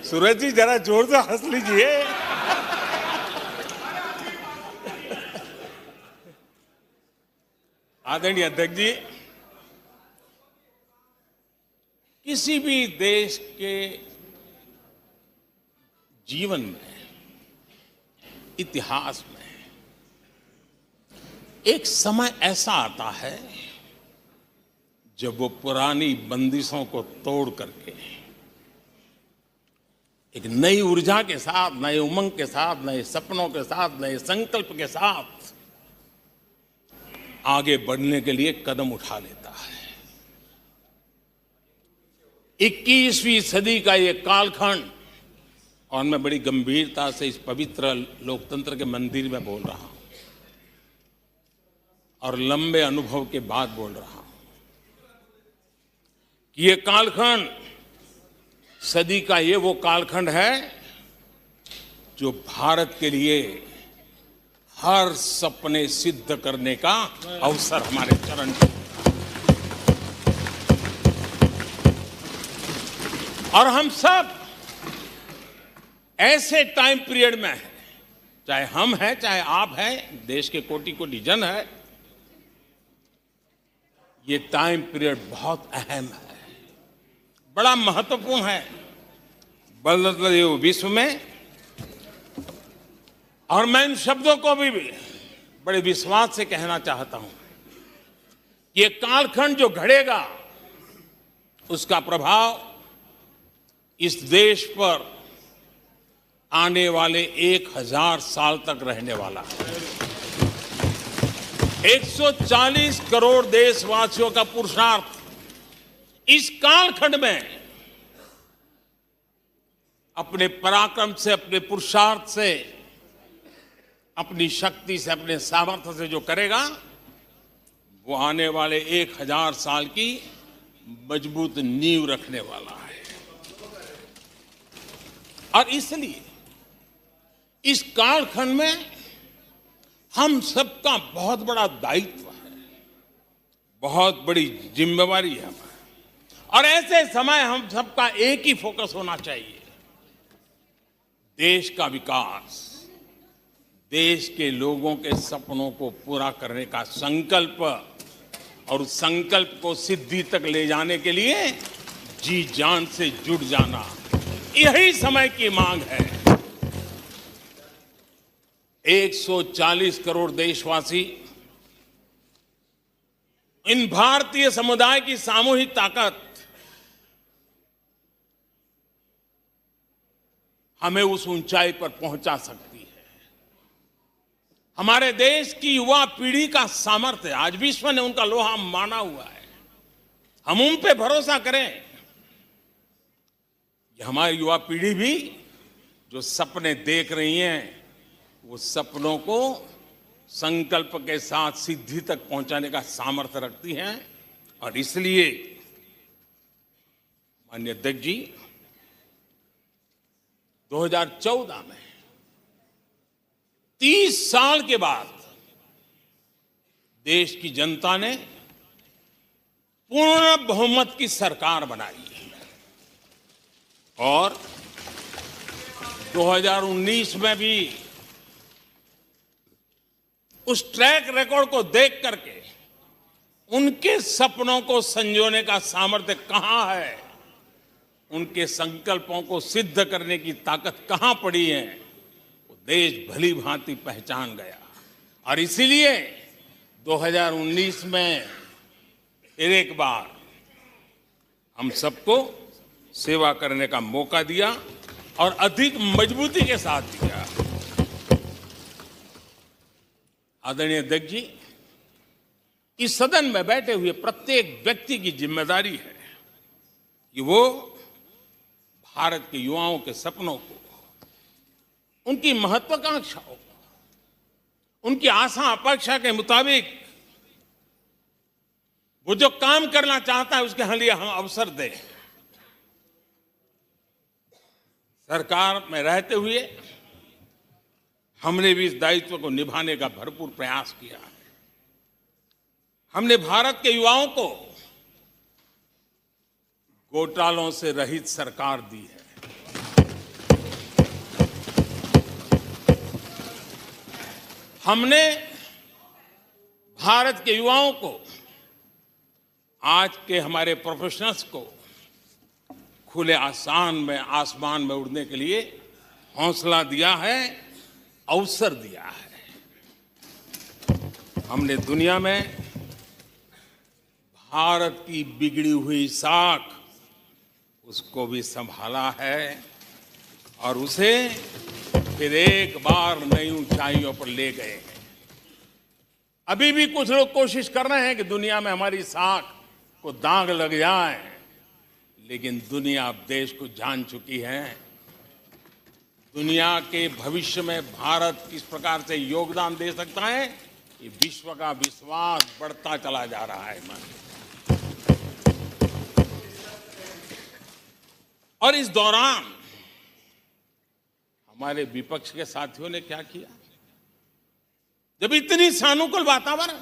सूरज जी जरा जोर से हंस लीजिए। आदरणीय अध्यक्ष जी, किसी भी देश के जीवन में, इतिहास में एक समय ऐसा आता है जब वो पुरानी बंदिशों को तोड़ करके एक नई ऊर्जा के साथ, नए उमंग के साथ, नए सपनों के साथ, नए संकल्प के साथ आगे बढ़ने के लिए कदम उठा लेता है। 21वीं सदी का ये कालखंड, और मैं बड़ी गंभीरता से इस पवित्र लोकतंत्र के मंदिर में बोल रहा हूं और लंबे अनुभव के बाद बोल रहा हूं कि ये कालखंड, सदी का ये वो कालखंड है जो भारत के लिए हर सपने सिद्ध करने का अवसर हमारे चरण में। और हम सब ऐसे टाइम पीरियड में हैं, चाहे हम हैं, चाहे आप हैं, देश के कोटि कोटि जन है, ये टाइम पीरियड बहुत अहम है, बड़ा महत्वपूर्ण है बदलते विश्व में। और मैं इन शब्दों को भी बड़े विश्वास से कहना चाहता हूं कि ये कालखंड जो घड़ेगा उसका प्रभाव इस देश पर आने वाले 1000 साल तक रहने वाला है। 140 करोड़ देशवासियों का पुरुषार्थ इस कालखंड में अपने पराक्रम से, अपने पुरुषार्थ से, अपनी शक्ति से, अपने सामर्थ्य से जो करेगा वो आने वाले 1000 साल की मजबूत नींव रखने वाला है। और इसलिए इस कालखंड में हम सबका बहुत बड़ा दायित्व है, बहुत बड़ी जिम्मेवारी है हमारी। और ऐसे समय हम सबका एक ही फोकस होना चाहिए, देश का विकास, देश के लोगों के सपनों को पूरा करने का संकल्प, और उस संकल्प को सिद्धि तक ले जाने के लिए जी जान से जुट जाना, यही समय की मांग है। 140 करोड़ देशवासी, इन भारतीय समुदाय की सामूहिक ताकत हमें उस ऊंचाई पर पहुंचा सकती है। हमारे देश की युवा पीढ़ी का सामर्थ्य, आज विश्व ने उनका लोहा माना हुआ है, हम उन पे भरोसा करें। हमारी युवा पीढ़ी भी जो सपने देख रही है, वो सपनों को संकल्प के साथ सिद्धि तक पहुंचाने का सामर्थ्य रखती हैं। और इसलिए माननीय अध्यक्ष जी, 2014 में 30 साल के बाद देश की जनता ने पूर्ण बहुमत की सरकार बनाई और 2019 में भी उस ट्रैक रिकॉर्ड को देख करके उनके सपनों को संजोने का सामर्थ्य कहां है, उनके संकल्पों को सिद्ध करने की ताकत कहां पड़ी है, वो देश भली भांति पहचान गया। और इसीलिए 2019 में फिर एक बार हम सबको सेवा करने का मौका दिया और अधिक मजबूती के साथ दिया। आदरणीय अध्यक्ष जी, इस सदन में बैठे हुए प्रत्येक व्यक्ति की जिम्मेदारी है कि वो भारत के युवाओं के सपनों को, उनकी महत्वाकांक्षाओं को, उनकी आशा अपेक्षा के मुताबिक वो जो काम करना चाहता है उसके लिए हम अवसर दें। सरकार में रहते हुए हमने भी इस दायित्व को निभाने का भरपूर प्रयास किया है। हमने भारत के युवाओं को घोटालों से रहित सरकार दी है। हमने भारत के युवाओं को, आज के हमारे प्रोफेशनल्स को खुले आसमान में उड़ने के लिए हौसला दिया है, अवसर दिया है। हमने दुनिया में भारत की बिगड़ी हुई साख उसको भी संभाला है और उसे फिर एक बार नई ऊंचाइयों पर ले गए हैं। अभी भी कुछ लोग कोशिश कर रहे हैं कि दुनिया में हमारी साख को दाग लग जाए, लेकिन दुनिया अब देश को जान चुकी है। दुनिया के भविष्य में भारत किस प्रकार से योगदान दे सकता है, ये विश्व का विश्वास बढ़ता चला जा रहा है। और इस दौरान हमारे विपक्ष के साथियों ने क्या किया? जब इतनी सानुकूल वातावरण,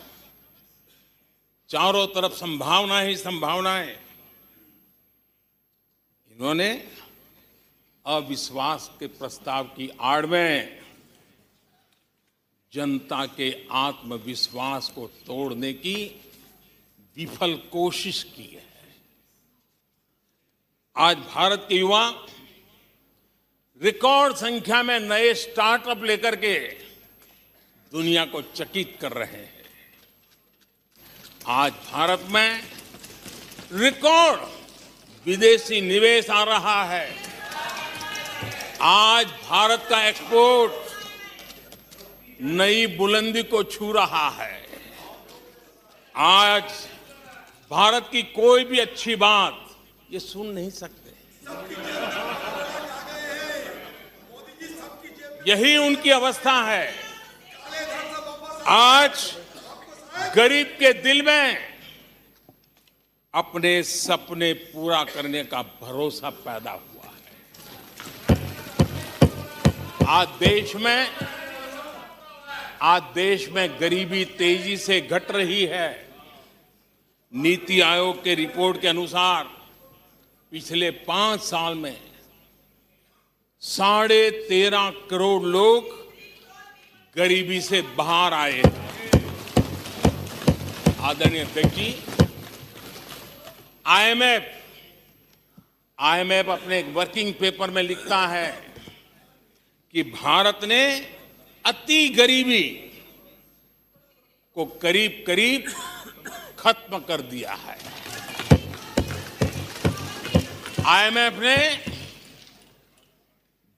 चारों तरफ संभावनाएं ही संभावनाएं, इन्होंने अविश्वास के प्रस्ताव की आड़ में जनता के आत्मविश्वास को तोड़ने की विफल कोशिश की है। आज भारत के युवा रिकॉर्ड संख्या में नए स्टार्टअप लेकर के दुनिया को चकित कर रहे हैं। आज भारत में रिकॉर्ड विदेशी निवेश आ रहा है। आज भारत का एक्सपोर्ट नई बुलंदी को छू रहा है। आज भारत की कोई भी अच्छी बात ये सुन नहीं सकते। यही उनकी अवस्था है। आज गरीब के दिल में अपने सपने पूरा करने का भरोसा पैदा हुआ है। आज देश में गरीबी तेजी से घट रही है। नीति आयोग के रिपोर्ट के अनुसार पिछले 5 साल में 13.5 करोड़ लोग गरीबी से बाहर आए हैं। आदरणीय अध्यक्ष जी, आईएमएफ अपने एक वर्किंग पेपर में लिखता है कि भारत ने अति गरीबी को करीब करीब खत्म कर दिया है। आईएमएफ ने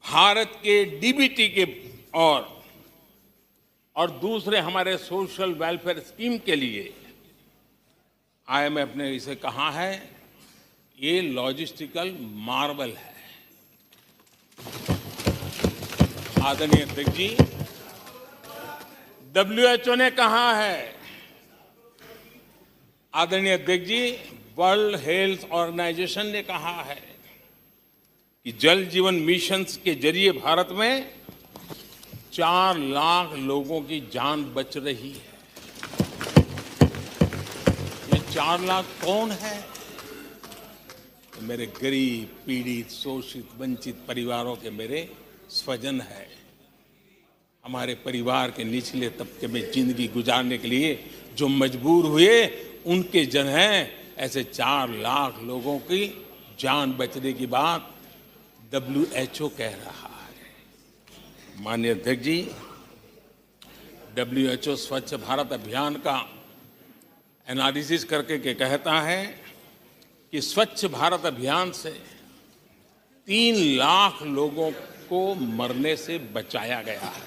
भारत के डीबीटी के और दूसरे हमारे सोशल वेलफेयर स्कीम के लिए आईएमएफ ने इसे कहा है, ये लॉजिस्टिकल मार्वल है। आदरणीय अध्यक्ष जी, WHO ने कहा है, आदरणीय अध्यक्ष जी, वर्ल्ड हेल्थ ऑर्गेनाइजेशन ने कहा है कि जल जीवन मिशन के जरिए भारत में 4 लाख लोगों की जान बच रही है। ये 4 लाख कौन है? मेरे गरीब, पीड़ित, शोषित, वंचित परिवारों के मेरे स्वजन है। हमारे परिवार के निचले तबके में जिंदगी गुजारने के लिए जो मजबूर हुए, उनके जन हैं। ऐसे 4 लाख लोगों की जान बचने की बात WHO कह रहा है। माननीय अध्यक्ष जी, WHO स्वच्छ भारत अभियान का एनालिसिस करके के कहता है कि स्वच्छ भारत अभियान से 3 लाख लोगों को मरने से बचाया गया है।